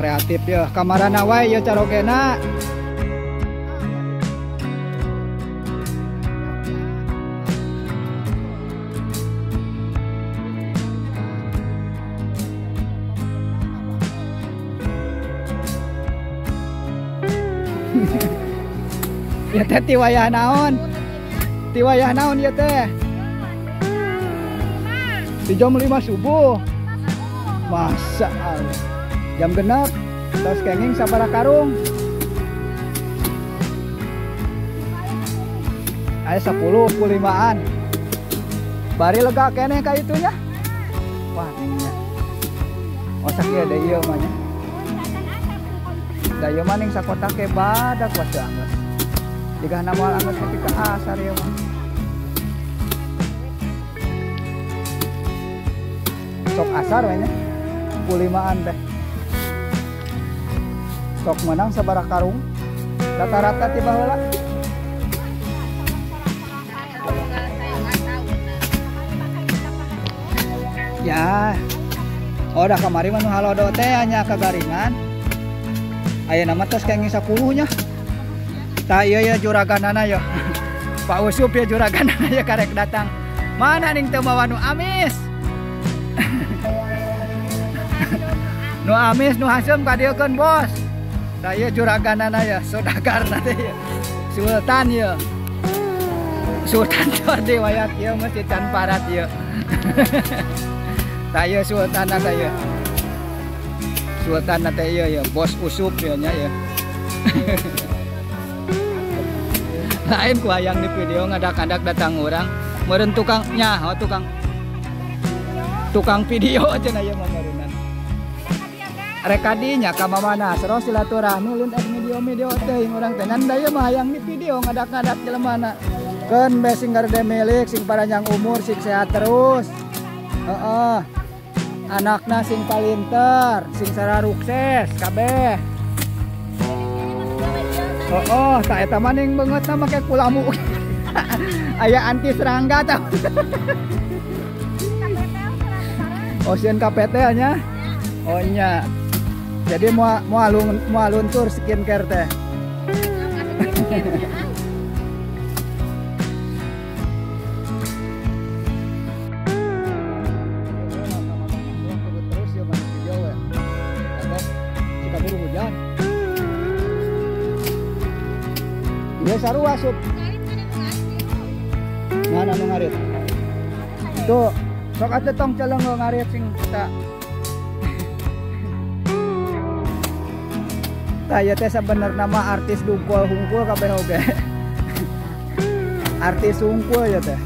kreatif ya. Kamarana wae ya carogena. Ya teh tiwayah naon? Tiwayah naon ya teh? Di jam 5 subuh. Masa Allah. Jam genep tos kenging sabaraha karung? Aya 10 5-an. Bari lega keneh ka itunya. Wah, nya. Oh sakieu da ieu mah nya. Da ieu mah ning sakotak ke badak was anggeus. Jika nama anggeus nepi ka asar ieu mah. Sok asar we nya. 5-an teh. Sok menang sabaraha karung? Rata-rata ti baheula. Ya. Oh dah kamari mah nu halodo teh nya kagaringan. Aya nama tos kenging 10 nya. Tah ieu ya juraganana ya. Pak Usup ya juraganana ya karek datang. Mana ning teu mawa nu amis? Nu amis nu hasem kadiekeun bos. Da ieu juraganana ya, saudagarna teh ya. Sultan ya. Sultan tadi wayat ieu mesti can parat ieu. Da ieu sultanna teh ya. Sultanna teh ieu ya, bos Usup ya nya ya. Lain ku hayang di video ngadak-ngadak datang orang meureun tukangnya, oh tukang video cenah ieu mah meureunnan. Rek kadinya ka mamana sero silaturahmi ulin video teh urang teh ngan da ieu mah hayang di video ngadak-ngadak jelemana. Keun be sing garede milik sing panjang umur sing sehat terus. Heeh. Anakna sing palinter, sing sararukses kabeh. Oh, tak eta maning banget na make kulamu. Aya anti serangga tah. Oh, sieun KPT nya. Oh nya. Jadi mau luntur skincare teh. Ya sarua sup. Mana nu ngarit? Tuh, sok atuh tong celenggo ngarit sing ta. Tah ieu teh sabenerna mah artis dungkul hungkul kabeh oge. Artis hungkul ya teh.